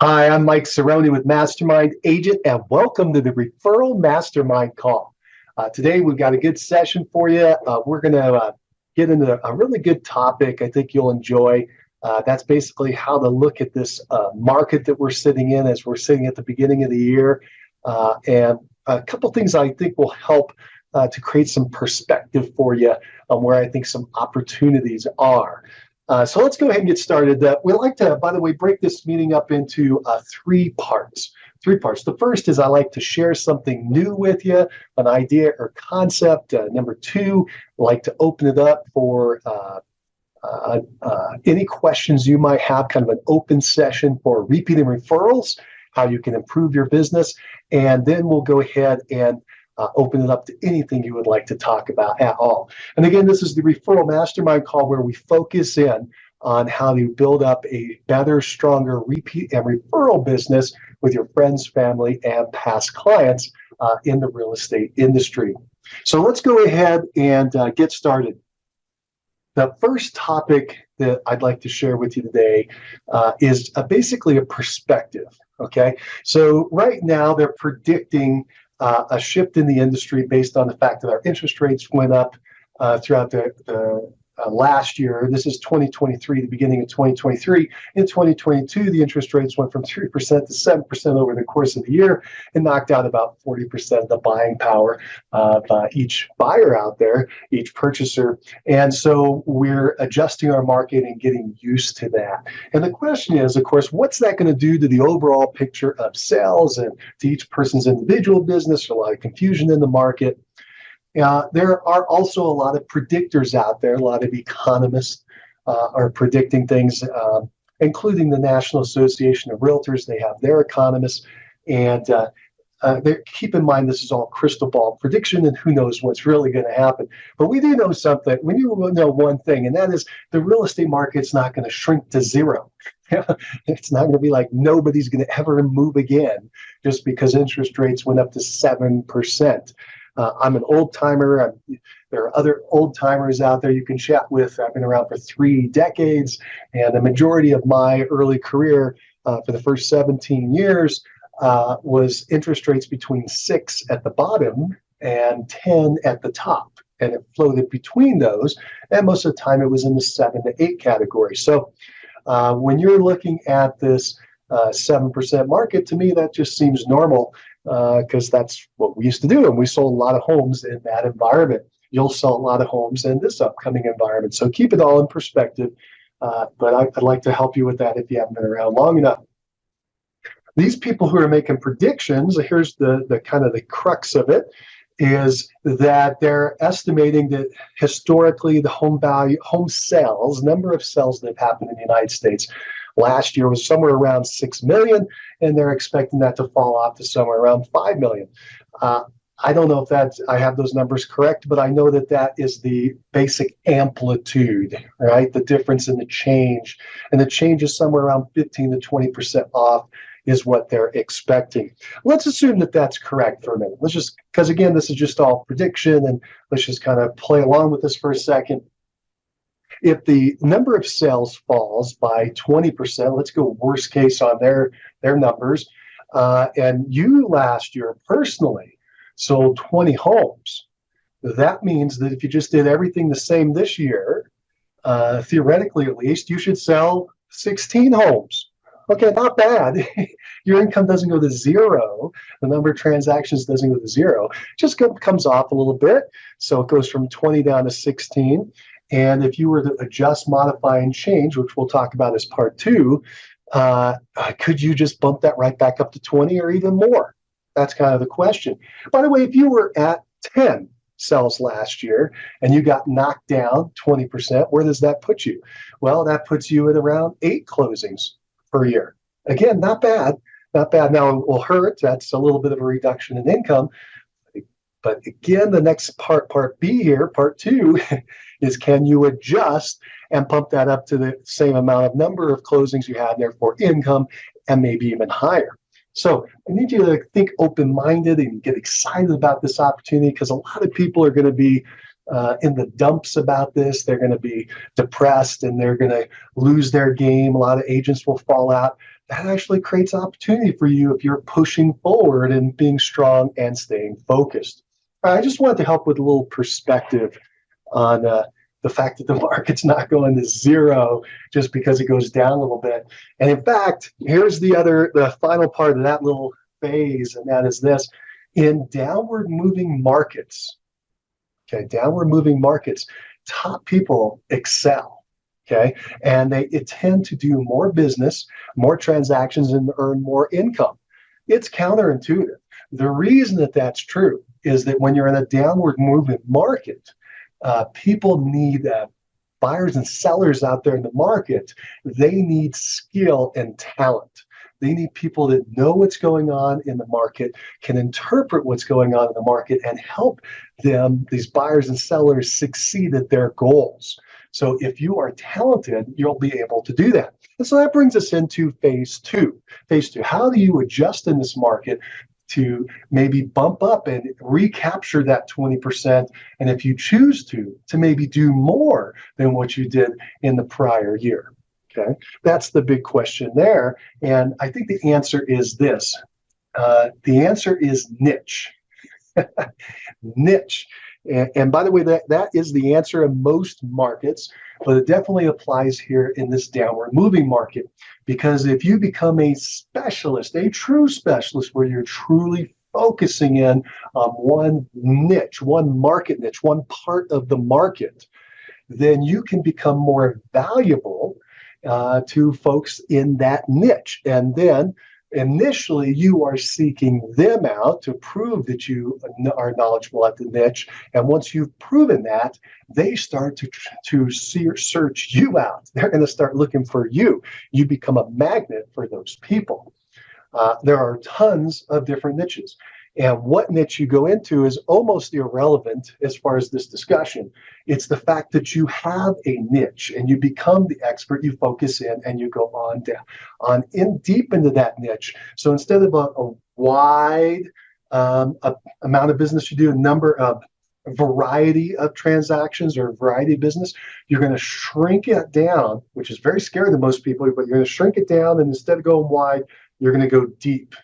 Hi, I'm Mike Cerrone with Mastermind Agent, and welcome to the Referral Mastermind Call. Today, we've got a good session for you. We're going to get into a really good topic I think you'll enjoy. That's basically how to look at this market that we're sitting in as we're sitting at the beginning of the year. And a couple things I think will help to create some perspective for you on where I think some opportunities are. So let's go ahead and get started. We like to, by the way, break this meeting up into three parts. The first is I like to share something new with you, an idea or concept. Number two, I like to open it up for any questions you might have, kind of an open session for repeating referrals, how you can improve your business. And then we'll go ahead and open it up to anything you would like to talk about at all. And again, this is the Referral Mastermind Call where we focus in on how to build up a better, stronger repeat and referral business with your friends, family, and past clients in the real estate industry. So let's go ahead and get started. The first topic that I'd like to share with you today is basically a perspective, okay? So right now they're predicting a shift in the industry based on the fact that our interest rates went up throughout the last year. This is 2023, the beginning of 2023. In 2022, the interest rates went from 3% to 7% over the course of the year and knocked out about 40% of the buying power of each buyer out there, each purchaser. And so we're adjusting our market and getting used to that. And the question is, of course, what's that going to do to the overall picture of sales and to each person's individual business? A lot of confusion in the market. There are also a lot of predictors out there. A lot of economists are predicting things, including the National Association of Realtors. They have their economists. And keep in mind, this is all crystal ball prediction, and who knows what's really going to happen. But we do know something. We do know one thing, and that is the real estate market's not going to shrink to zero. It's not going to be like nobody's going to ever move again just because interest rates went up to 7%. I'm an old timer. There are other old timers out there you can chat with. I've been around for 3 decades, and the majority of my early career for the first 17 years was interest rates between 6 at the bottom and 10 at the top. And it floated between those. And most of the time it was in the 7 to 8 category. So when you're looking at this 7% market, to me, that just seems normal. Because that's what we used to do, and we sold a lot of homes in that environment. You'll sell a lot of homes in this upcoming environment. So keep it all in perspective, but I'd like to help you with that if you haven't been around long enough. These people who are making predictions, here's the kind of the crux of it, is that they're estimating that historically the home sales, number of sales that have happened in the United States last year was somewhere around 6 million, and they're expecting that to fall off to somewhere around 5 million. I don't know if I have those numbers correct, but I know that that is the basic amplitude, right? The difference in the change. And the change is somewhere around 15 to 20% off is what they're expecting. Let's assume that that's correct for a minute. Because again, this is just all prediction, and let's just kind of play along with this for a second. If the number of sales falls by 20%, let's go worst case on their numbers, and you last year personally sold 20 homes, that means that if you just did everything the same this year, theoretically at least, you should sell 16 homes. Okay, not bad. Your income doesn't go to zero. The number of transactions doesn't go to zero. Just comes off a little bit. So it goes from 20 down to 16. And if you were to adjust, modify, and change, which we'll talk about as part 2, could you just bump that right back up to 20 or even more? That's kind of the question. By the way, if you were at 10 sales last year and you got knocked down 20%, where does that put you? Well, that puts you at around 8 closings per year. Again, not bad. Not bad. Now, it will hurt. That's a little bit of a reduction in income. But again, the next part B here, part 2, is can you adjust and pump that up to the same amount of number of closings you had, and therefore income, and maybe even higher. So I need you to think open-minded and get excited about this opportunity, because a lot of people are going to be in the dumps about this. They're going to be depressed and they're going to lose their game. A lot of agents will fall out. that actually creates opportunity for you if you're pushing forward and being strong and staying focused. I just wanted to help with a little perspective on the fact that the market's not going to zero just because it goes down a little bit. And in fact, here's the final part of that little phase, and that is this. In downward moving markets, top people excel, okay? And they tend to do more business, more transactions, and earn more income. It's counterintuitive. The reason that that's true is that when you're in a downward moving market, people need buyers and sellers out there in the market. They need skill and talent. They need people that know what's going on in the market, can interpret what's going on in the market, and help them, these buyers and sellers, succeed at their goals. So if you are talented, you'll be able to do that. And so that brings us into phase two. Phase two, how do you adjust in this market to maybe bump up and recapture that 20%, and if you choose to maybe do more than what you did in the prior year? Okay, that's the big question there. And I think the answer is this. The answer is niche. Niche. And by the way, that is the answer in most markets, but it definitely applies here in this downward moving market. Because if you become a specialist, a true specialist, where you're truly focusing in on one niche, one market niche, one part of the market, then you can become more valuable to folks in that niche. And then initially you are seeking them out to prove that you are knowledgeable at the niche. And once you've proven that, they start to search you out. They're going to start looking for you. You become a magnet for those people. There are tons of different niches. And what niche you go into is almost irrelevant as far as this discussion. It's the fact that you have a niche and you become the expert, you focus in, and you go on down, deep into that niche. So instead of a wide amount of business you do, a variety of transactions or a variety of business, you're going to shrink it down, which is very scary to most people, but you're going to shrink it down, and instead of going wide, you're going to go deep.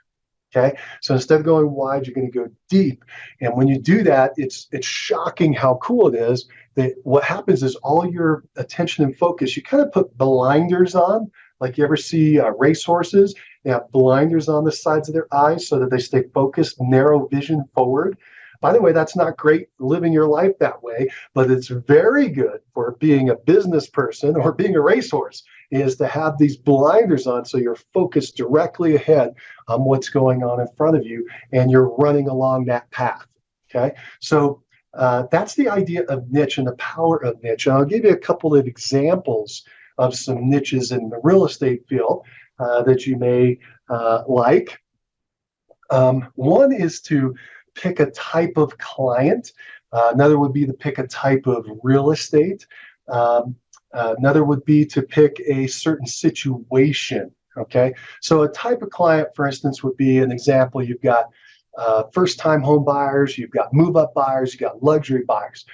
Okay, so instead of going wide, you're going to go deep. And when you do that, it's shocking how cool it is that what happens is all your attention and focus, you kind of put blinders on, like you ever see racehorses. They have blinders on the sides of their eyes so that they stay focused, narrow vision forward. By the way, that's not great living your life that way, but it's very good for being a business person or being a racehorse, is to have these blinders on so you're focused directly ahead on what's going on in front of you and you're running along that path. Okay, so that's the idea of niche and the power of niche. And I'll give you a couple of examples of some niches in the real estate field that you may like. One is to pick a type of client. Another would be to pick a type of real estate. Another would be to pick a certain situation. Okay, so a type of client, for instance, would be an example. You've got first-time home buyers, you've got move-up buyers, you've got luxury buyers.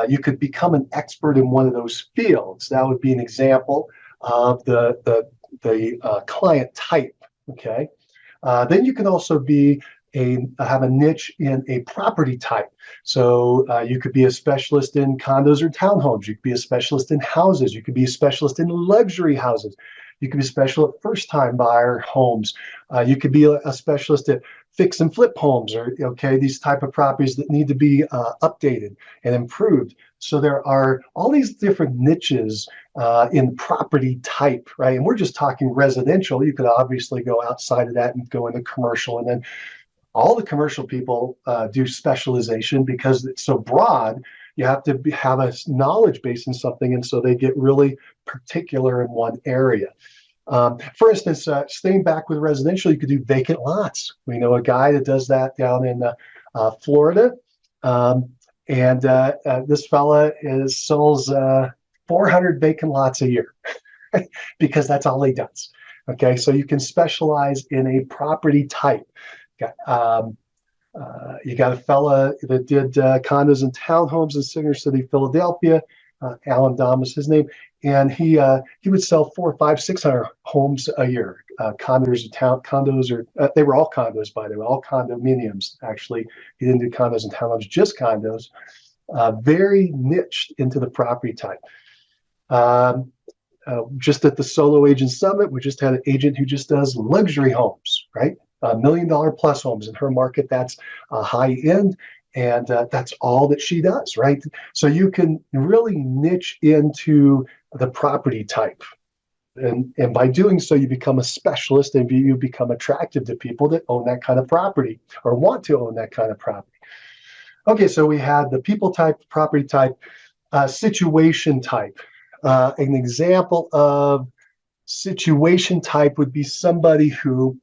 You could become an expert in one of those fields. That would be an example of the client type. Okay, then you can also have a niche in a property type. So you could be a specialist in condos or townhomes. You could be a specialist in houses. You could be a specialist in luxury houses. You could be a specialist at first-time buyer homes. You could be a specialist at fix and flip homes, or these type of properties that need to be updated and improved. So there are all these different niches in property type, right? And we're just talking residential. You could obviously go outside of that and go into commercial, and then all the commercial people do specialization because it's so broad. You have to have a knowledge base in something, and so they get really particular in one area. For instance, staying back with residential, you could do vacant lots. We know a guy that does that down in Florida, and this fella sells 400 vacant lots a year because that's all he does. Okay, so you can specialize in a property type. You got a fella that did condos and townhomes in Center City, Philadelphia. Alan Dom is his name, and he would sell 400, 500, 600 homes a year. condos, or they were all condos, by the way, all condominiums. Actually, he didn't do condos and townhomes, just condos. Very niched into the property type. Just at the Solo Agent Summit, we just had an agent who just does luxury homes, right? $1 million plus homes in her market. That's high end, and that's all that she does, right? So you can really niche into the property type. And by doing so, you become a specialist and you become attractive to people that own that kind of property or want to own that kind of property. Okay, so we had the people type, property type, situation type. An example of situation type would be somebody who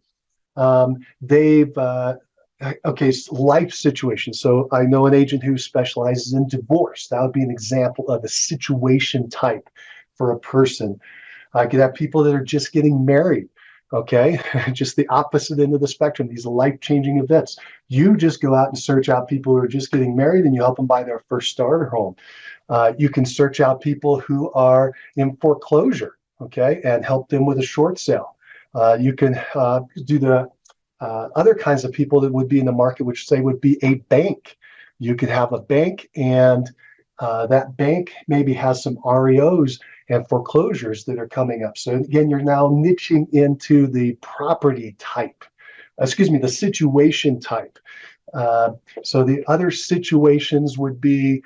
life situation. So I know an agent who specializes in divorce. That would be an example of a situation type for a person. I could have people that are just getting married, okay? Just the opposite end of the spectrum, these life-changing events. You just go out and search out people who are just getting married and you help them buy their first starter home. You can search out people who are in foreclosure, okay, and help them with a short sale. You can do the other kinds of people that would be in the market, which say would be a bank. You could have a bank and that bank maybe has some REOs and foreclosures that are coming up. So again, you're now niching into the property type, the situation type. So the other situations would be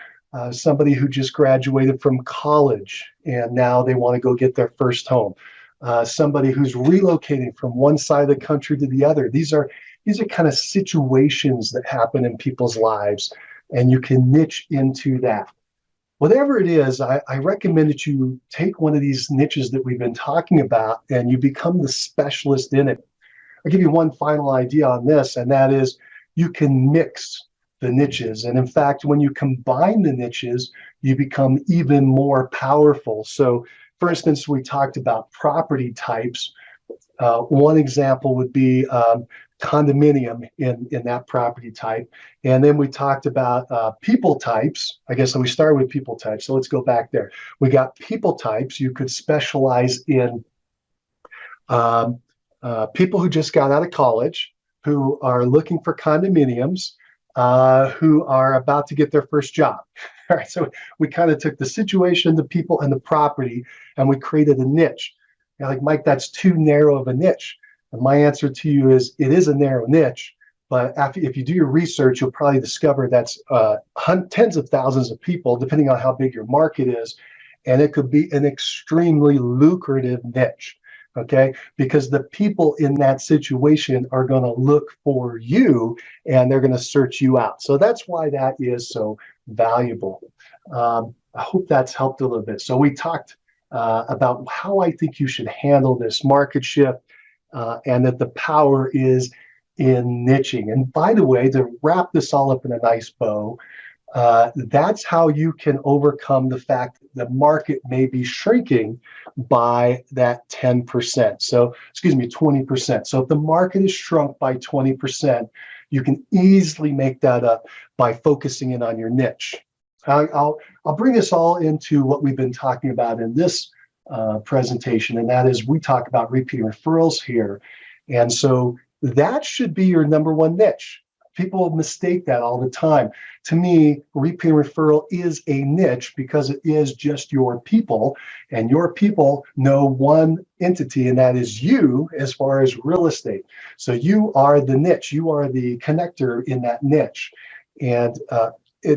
somebody who just graduated from college and now they want to go get their first home. Somebody who's relocating from one side of the country to the other. These are kind of situations that happen in people's lives, and you can niche into that. Whatever it is, I recommend that you take one of these niches that we've been talking about and you become the specialist in it. I'll give you one final idea on this, and that is you can mix the niches. And in fact, when you combine the niches, you become even more powerful. So for instance, we talked about property types. One example would be condominium in that property type. And then we talked about people types. I guess so we started with people types. So let's go back there. We got people types. You could specialize in people who just got out of college, who are looking for condominiums, who are about to get their first job. All right, so we kind of took the situation, the people, and the property, and we created a niche. You're like, Mike, that's too narrow of a niche. And my answer to you is, it is a narrow niche, but if you do your research, you'll probably discover that's tens of thousands of people, depending on how big your market is, and it could be an extremely lucrative niche. Okay, because the people in that situation are going to look for you and they're going to search you out. So that's why that is so valuable. I hope that's helped a little bit. So we talked about how I think you should handle this market shift and that the power is in niching. And by the way, to wrap this all up in a nice bow, that's how you can overcome the fact that the market may be shrinking by that 10%. So, 20%. So if the market is shrunk by 20%, you can easily make that up by focusing in on your niche. I'll bring this all into what we've been talking about in this presentation, and that is we talk about repeat referrals here. And so that should be your number one niche. People mistake that all the time. To me, repeat referral is a niche because it is just your people, and your people know one entity, and that is you as far as real estate. So you are the niche. You are the connector in that niche. And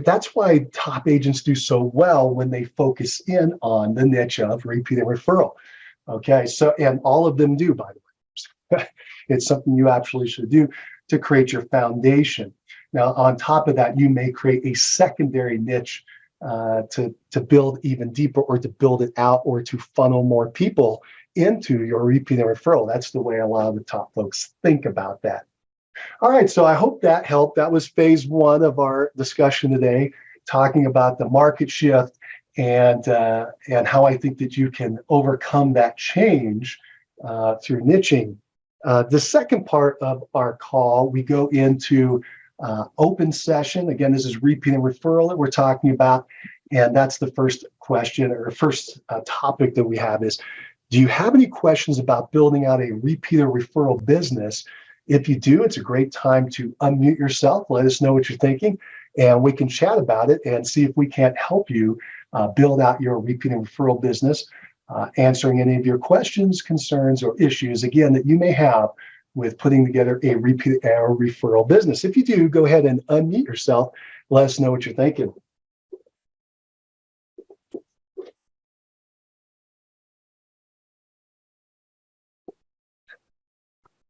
that's why top agents do so well when they focus in on the niche of repeat referral. Okay, so, and all of them do, by the way. It's something you actually should do to create your foundation. Now, on top of that, you may create a secondary niche to build even deeper, or to build it out, or to funnel more people into your repeat referral. That's the way a lot of the top folks think about that. All right, so I hope that helped. That was phase one of our discussion today, talking about the market shift and how I think that you can overcome that change through niching. The second part of our call, we go into open session. Again, this is repeat and referral that we're talking about. And that's the first question, or first topic that we have is, Do you have any questions about building out a repeat or referral business? If you do, it's a great time to unmute yourself. Let us know what you're thinking, and we can chat about it and see if we can't help you build out your repeat and referral business, answering any of your questions, concerns, or issues, again, that you may have with putting together a repeat or referral business. If you do, go ahead and unmute yourself. Let us know what you're thinking.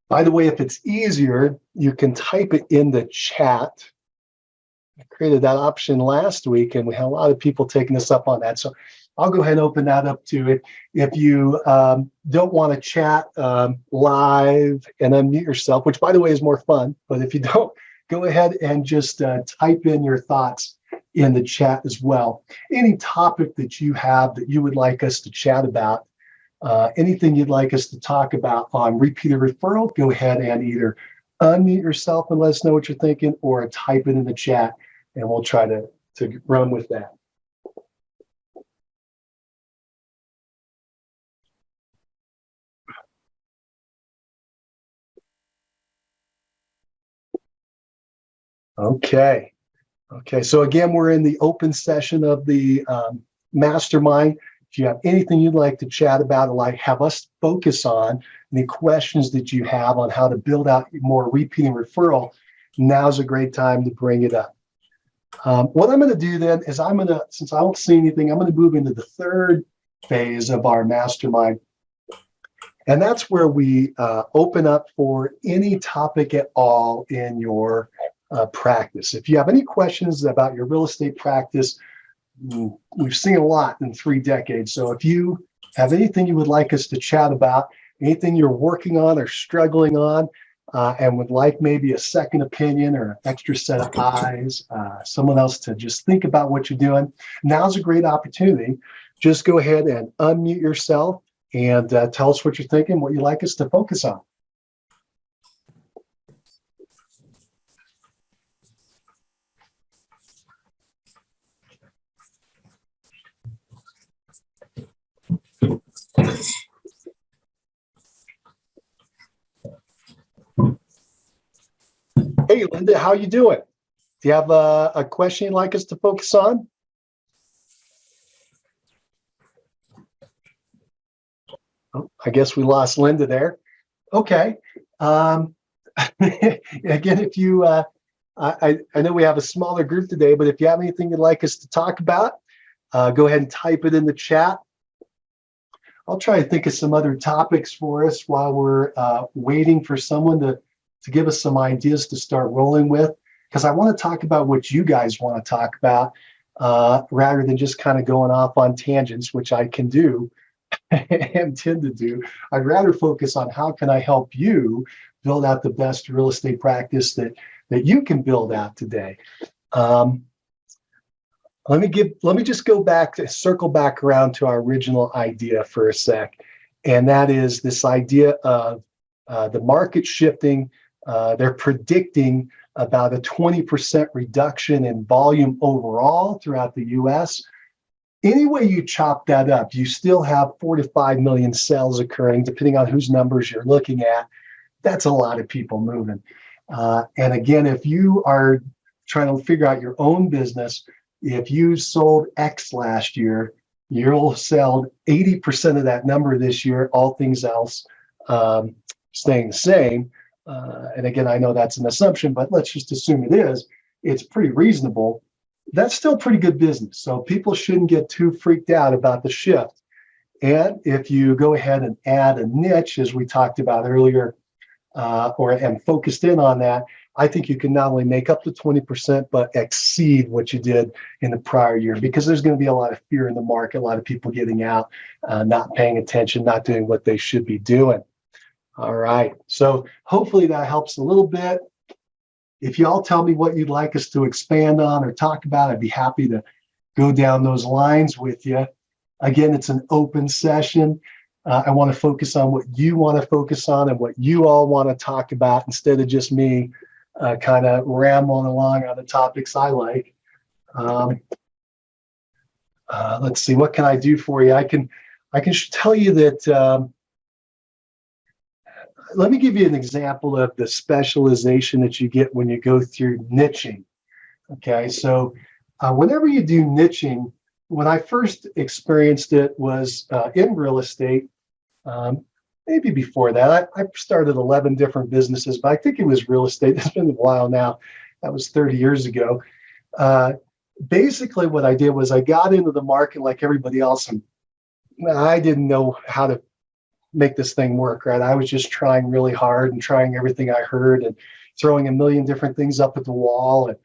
By the way, if it's easier, you can type it in the chat. I created that option last week, and we had a lot of people taking us up on that. So I'll go ahead and open that up to it. If you don't want to chat live and unmute yourself, which, by the way, is more fun, but if you don't, go ahead and just type in your thoughts in the chat as well. Any topic that you have that you would like us to chat about, anything you'd like us to talk about on repeat or referral, go ahead and either unmute yourself and let us know what you're thinking, or type it in the chat, and we'll try to run with that. Okay. So again, we're in the open session of the mastermind. If you have anything you'd like to chat about, or like have us focus on, any questions that you have on how to build out more repeat and referral, now's a great time to bring it up. What I'm going to do then is since I don't see anything, I'm going to move into the third phase of our mastermind. And that's where we open up for any topic at all in your practice. If you have any questions about your real estate practice, we've seen a lot in 3 decades. So if you have anything you would like us to chat about, anything you're working on or struggling on, and would like maybe a second opinion or an extra set of eyes, someone else to just think about what you're doing, now's a great opportunity. Just go ahead and unmute yourself and tell us what you're thinking, what you'd like us to focus on. Hey, Linda, how you doing? Do you have a question you'd like us to focus on? Oh, I guess we lost Linda there. Okay. Again, if you, I know we have a smaller group today, but if you have anything you'd like us to talk about, go ahead and type it in the chat. I'll try to think of some other topics for us while we're waiting for someone to give us some ideas to start rolling with, because I want to talk about what you guys want to talk about rather than just kind of going off on tangents, which I can do and tend to do. I'd rather focus on how can I help you build out the best real estate practice that you can build out today. Let me just go back to circle back around to our original idea for a sec, and that is this idea of the market shifting. They're predicting about a 20% reduction in volume overall throughout the U.S. Any way you chop that up, you still have 4 to 5 million sales occurring, depending on whose numbers you're looking at. That's a lot of people moving. And again, if you are trying to figure out your own business, if you sold X last year, you'll sell 80% of that number this year, all things else staying the same. And again, I know that's an assumption, but let's just assume it is. It's pretty reasonable. That's still pretty good business. So people shouldn't get too freaked out about the shift. And if you go ahead and add a niche, as we talked about earlier, and focused in on that, I think you can not only make up the 20%, but exceed what you did in the prior year, because there's going to be a lot of fear in the market, a lot of people getting out, not paying attention, not doing what they should be doing. All right. So hopefully that helps a little bit. If y'all tell me what you'd like us to expand on or talk about, I'd be happy to go down those lines with you. Again, it's an open session. I want to focus on what you want to focus on and what you all want to talk about, instead of just me kind of rambling along on the topics I like. Let's see, what can I do for you? I can tell you that, let me give you an example of the specialization that you get when you go through niching. Okay, so whenever you do niching, when I first experienced it was in real estate. Maybe before that, I started 11 different businesses, but I think it was real estate. It's been a while now. That was 30 years ago. Basically, what I did was I got into the market like everybody else, and I didn't know how to make this thing work, right? I was just trying really hard and trying everything I heard and throwing a million different things up at the wall. And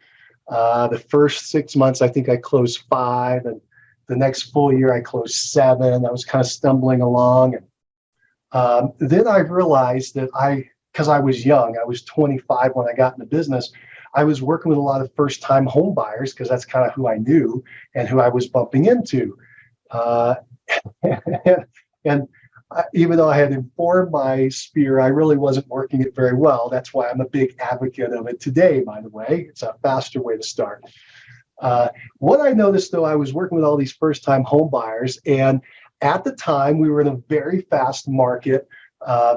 the first 6 months, I think I closed 5, and the next full year I closed 7. I was kind of stumbling along, and then I realized that because I was young, I was 25 when I got into business. I was working with a lot of first-time home buyers because that's kind of who I knew and who I was bumping into. And even though I had informed my sphere, I really wasn't working it very well. That's why I'm a big advocate of it today, by the way. It's a faster way to start. What I noticed, though, I was working with all these first-time home buyers, and at the time, we were in a very fast market,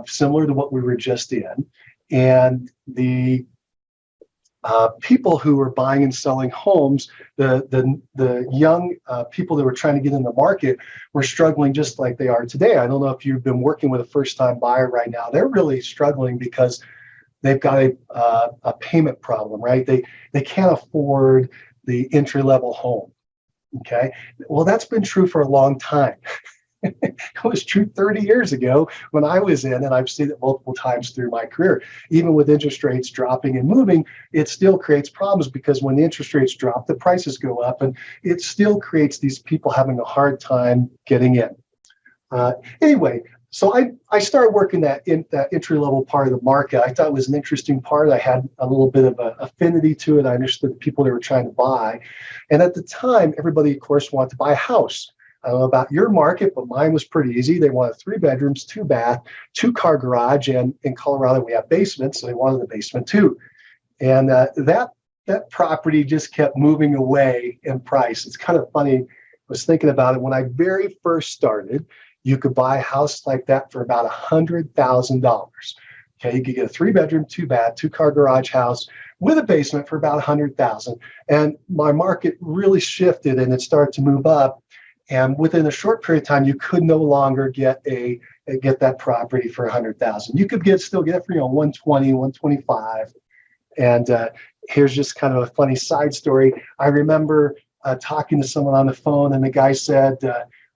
similar to what we were just in. And the people who were buying and selling homes, the young people that were trying to get in the market were struggling just like they are today. I don't know if you've been working with a first-time buyer right now. They're really struggling because they've got a payment problem, right? They can't afford the entry-level home. Okay. Well, that's been true for a long time. It was true 30 years ago when I was in, and I've seen it multiple times through my career. Even with interest rates dropping and moving, it still creates problems because when the interest rates drop, the prices go up, and it still creates these people having a hard time getting in. Anyway, so I started working that entry-level part of the market. I thought it was an interesting part. I had a little bit of an affinity to it. I understood the people they were trying to buy. And at the time, everybody, of course, wanted to buy a house. I don't know about your market, but mine was pretty easy. They wanted 3 bedrooms, 2 bath, 2-car garage, and in Colorado we have basements, so they wanted a basement too. And that property just kept moving away in price. It's kind of funny. I was thinking about it when I very first started. You could buy a house like that for about $100,000. Okay, you could get a 3-bedroom, 2 bath, 2-car garage house with a basement for about $100,000. And my market really shifted, and it started to move up. And within a short period of time, you could no longer get that property for $100,000. You could still get it for 120, 125. And here's just kind of a funny side story. I remember talking to someone on the phone, and the guy said,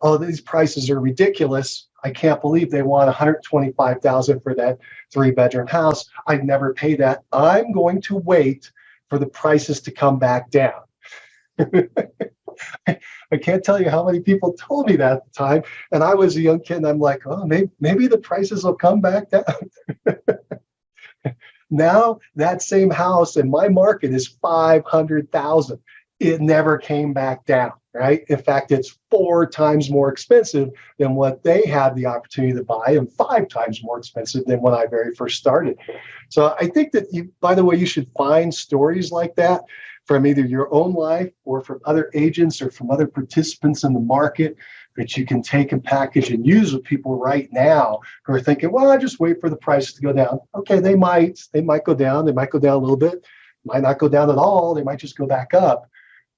"Oh, these prices are ridiculous. I can't believe they want $125,000 for that 3-bedroom house. I'd never pay that. I'm going to wait for the prices to come back down." I can't tell you how many people told me that at the time. And I was a young kid, and I'm like, oh, maybe the prices will come back down. Now that same house in my market is $500,000. It never came back down, right? In fact, it's 4 times more expensive than what they had the opportunity to buy, and 5 times more expensive than when I very first started. So I think that by the way, you should find stories like that from either your own life or from other agents or from other participants in the market that you can take and package and use with people right now who are thinking, well, I just wait for the price to go down. Okay, they might go down. They might go down a little bit, might not go down at all. They might just go back up.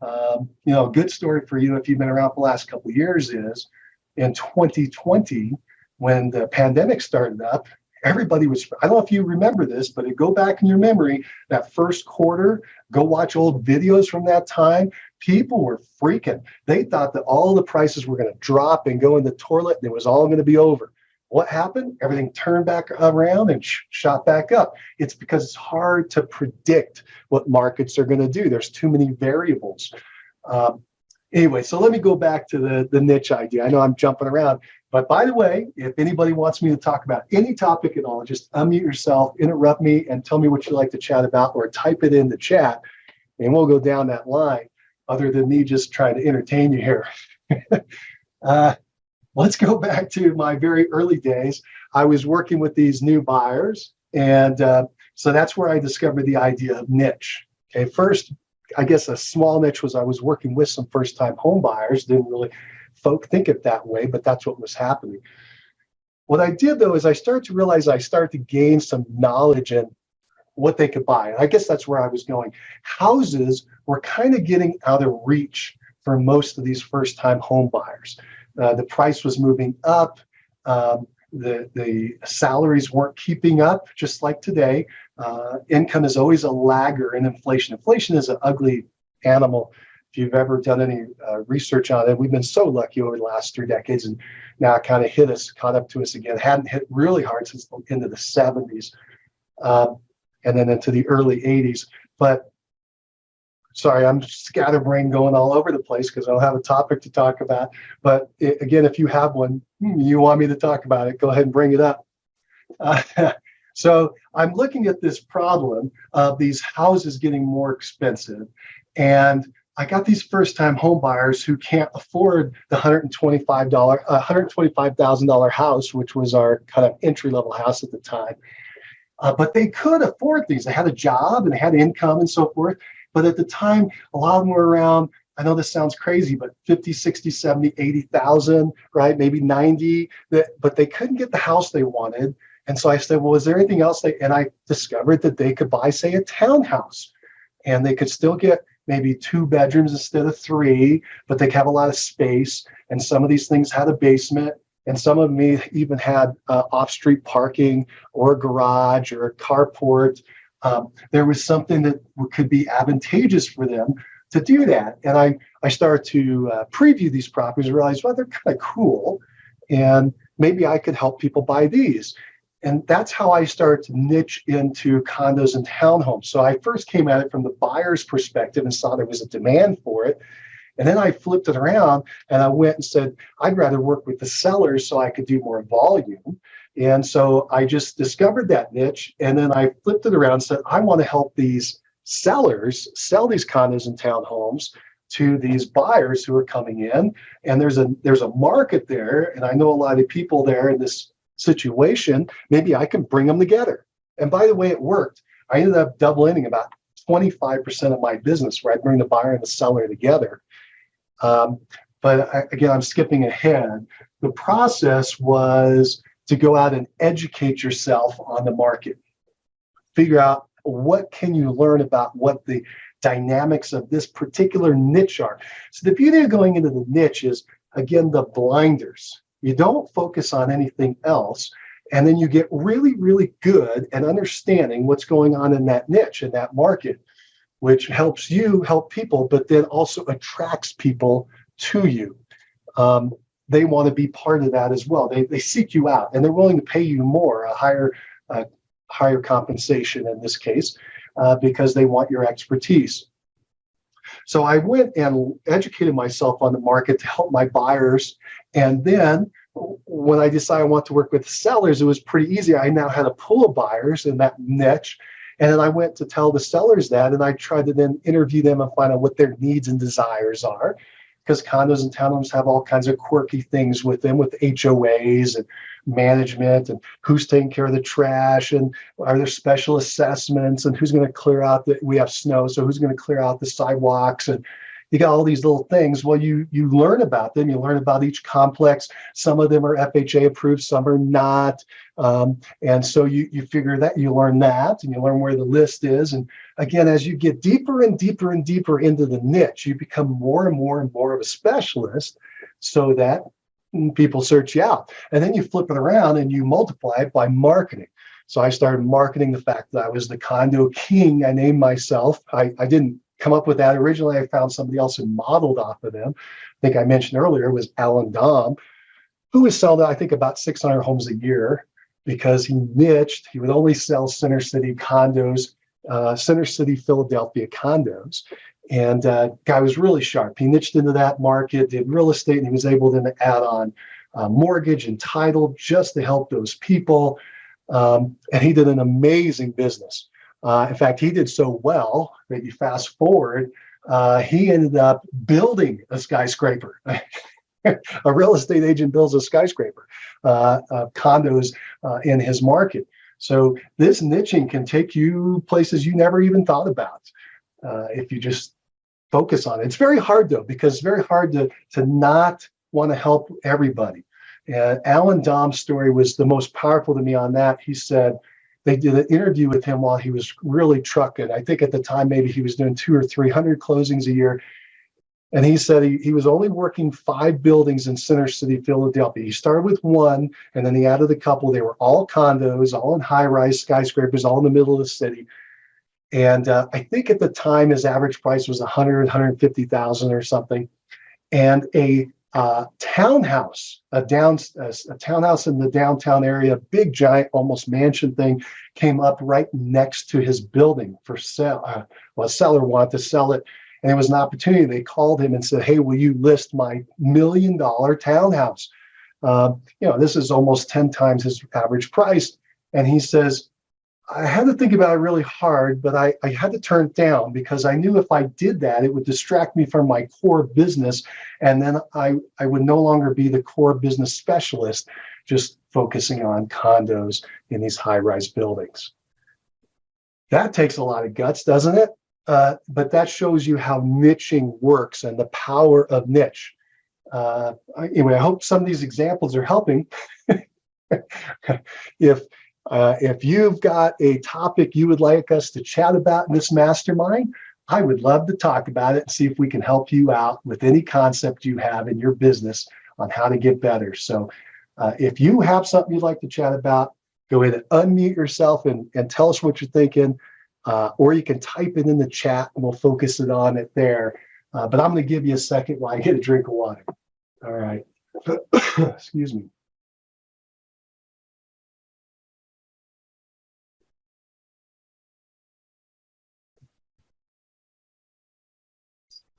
A good story for you if you've been around for the last couple of years is in 2020, when the pandemic started up, everybody was, I don't know if you remember this, but go back in your memory, that first quarter, go watch old videos from that time. People were freaking. They thought that all the prices were going to drop and go in the toilet, and it was all going to be over. What happened? Everything turned back around and shot back up. It's because it's hard to predict what markets are going to do. There's too many variables. Anyway, so let me go back to the niche idea. I know I'm jumping around. But by the way, if anybody wants me to talk about any topic at all, just unmute yourself, interrupt me, and tell me what you'd like to chat about, or type it in the chat, and we'll go down that line, other than me just trying to entertain you here. Let's go back to my very early days. I was working with these new buyers, and so that's where I discovered the idea of niche. Okay, first, I guess a small niche was I was working with some first-time home buyers, didn't really folk think it that way, but that's what was happening. What I did, though, is I started to realize I started to gain some knowledge in what they could buy. And I guess that's where I was going. Houses were kind of getting out of reach for most of these first-time home buyers. The price was moving up. The salaries weren't keeping up, just like today. Income is always a lagger in inflation. Inflation is an ugly animal. If you've ever done any research on it, we've been so lucky over the last 3 decades, and now it kind of caught up to us again. It hadn't hit really hard since into the 70s, and then into the early 80s. But sorry, I'm scatterbrained going all over the place because I don't have a topic to talk about. But again, if you have one, you want me to talk about it, go ahead and bring it up. So I'm looking at this problem of these houses getting more expensive. And I got these first-time home buyers who can't afford the $125,000 house, which was our kind of entry-level house at the time. But they could afford these. They had a job and they had income and so forth. But at the time, a lot of them were around, I know this sounds crazy, but 50, 60, 70, 80,000, right? Maybe 90, but they couldn't get the house they wanted. And so I said, well, is there anything else? And I discovered that they could buy, say, a townhouse, and they could still get maybe 2 bedrooms instead of 3, but they could have a lot of space. And some of these things had a basement, and some of them even had off-street parking or a garage or a carport. There was something that could be advantageous for them to do that. And I started to preview these properties and realized, well, they're kind of cool, and maybe I could help people buy these. And that's how I started to niche into condos and townhomes. So I first came at it from the buyer's perspective and saw there was a demand for it. And then I flipped it around and I went and said, I'd rather work with the sellers so I could do more volume. And so I just discovered that niche. And then I flipped it around and said, I want to help these sellers sell these condos and townhomes to these buyers who are coming in. And there's a market there. And I know a lot of people there in this situation. Maybe I can bring them together. And by the way, it worked. I ended up doubling about 25% of my business where I bring the buyer and the seller together. Again, I'm skipping ahead. The process was to go out and educate yourself on the market. Figure out what can you learn about what the dynamics of this particular niche are. So the beauty of going into the niche is, again, the blinders. You don't focus on anything else. And then you get really, really good at understanding what's going on in that niche, in that market, which helps you help people, but then also attracts people to you. They want to be part of that as well. They seek you out, and they're willing to pay you more, a higher compensation in this case, because they want your expertise. So I went and educated myself on the market to help my buyers. And then when I decided I want to work with sellers, it was pretty easy. I now had a pool of buyers in that niche. And then I went to tell the sellers that, and I tried to then interview them and find out what their needs and desires are. Because condos and townhomes have all kinds of quirky things with them, with HOAs and management, and who's taking care of the trash, and are there special assessments, and who's going to clear out we have snow, so who's going to clear out the sidewalks, and you got all these little things. Well, you learn about them. You learn about each complex. Some of them are FHA approved, some are not. And so you figure that, you learn that, and you learn where the list is. And again, as you get deeper and deeper and deeper into the niche, you become more and more and more of a specialist so that people search you out. And then you flip it around and you multiply it by marketing. So I started marketing the fact that I was the condo king. I named myself. I didn't come up with that. Originally, I found somebody else who modeled off of them. I think I mentioned earlier was Alan Dom, who was selling, I think, about 600 homes a year because he niched. He would only sell Center City condos, Center City, Philadelphia condos. And guy was really sharp. He niched into that market, did real estate, and he was able then to add on mortgage and title just to help those people. And he did an amazing business. In fact, he did so well that you fast forward, he ended up building a skyscraper. A real estate agent builds a skyscraper, condos in his market. So this niching can take you places you never even thought about if you just focus on it. It's very hard, though, because it's very hard to not want to help everybody. And Alan Dom's story was the most powerful to me on that. He said they did an interview with him while he was really trucking. I think at the time, maybe he was doing 200 or 300 closings a year. And he said he was only working 5 buildings in Center City, Philadelphia. He started with 1, and then he added a couple. They were all condos, all in high-rise skyscrapers, all in the middle of the city. And I think at the time, his average price was 150,000 or something. And a townhouse, a townhouse in the downtown area, big, giant, almost mansion thing, came up right next to his building for sale. Well, a seller wanted to sell it. And it was an opportunity. They called him and said, "Hey, will you list my $1 million townhouse?" This is almost 10 times his average price. And he says, "I had to think about it really hard, but I had to turn it down because I knew if I did that, it would distract me from my core business. And then I would no longer be the core business specialist, just focusing on condos in these high-rise buildings." That takes a lot of guts, doesn't it? But that shows you how niching works and the power of niche. Anyway, I hope some of these examples are helping. If you've got a topic you would like us to chat about in this mastermind, I would love to talk about it and see if we can help you out with any concept you have in your business on how to get better. So if you have something you'd like to chat about, go ahead and unmute yourself and tell us what you're thinking. Or you can type it in the chat and we'll focus it on it there. But I'm going to give you a second while I get a drink of water. All right. Excuse me.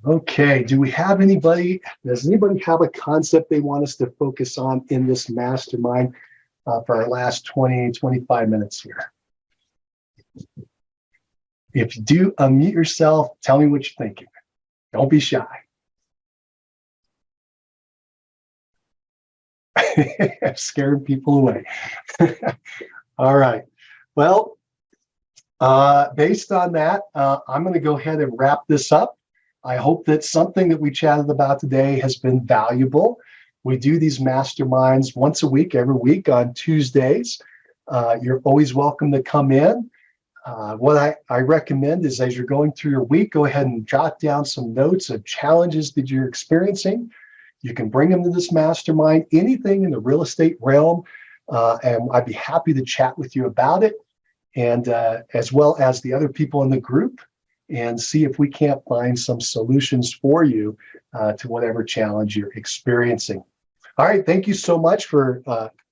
Okay. Does anybody have a concept they want us to focus on in this mastermind for our last 20, 25 minutes here? If you do, unmute yourself. Tell me what you're thinking. Don't be shy. I'm scaring people away. All right. Well, based on that, I'm going to go ahead and wrap this up. I hope that something that we chatted about today has been valuable. We do these masterminds once a week, every week on Tuesdays. You're always welcome to come in. What I recommend is as you're going through your week, go ahead and jot down some notes of challenges that you're experiencing. You can bring them to this mastermind, anything in the real estate realm, and I'd be happy to chat with you about it, and as well as the other people in the group, and see if we can't find some solutions for you to whatever challenge you're experiencing. All right, thank you so much for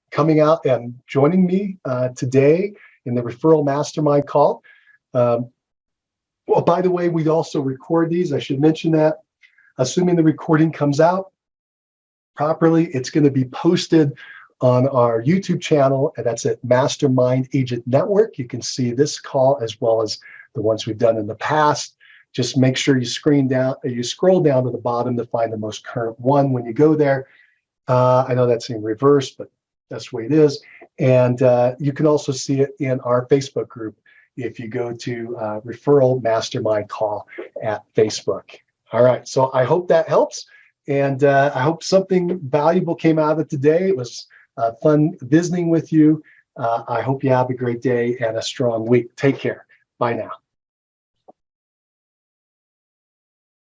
coming out and joining me today in the Referral Mastermind Call. Well, by the way, we also record these. I should mention that. Assuming the recording comes out properly, it's going to be posted on our YouTube channel, and that's at Mastermind Agent Network. You can see this call as well as the ones we've done in the past. Just make sure you scroll down to the bottom to find the most current one when you go there. I know that's in reverse, but that's the way it is. And you can also see it in our Facebook group if you go to Referral Mastermind Call at Facebook. All right, so I hope that helps. And I hope something valuable came out of it today. It was fun visiting with you. I hope you have a great day and a strong week. Take care. Bye now.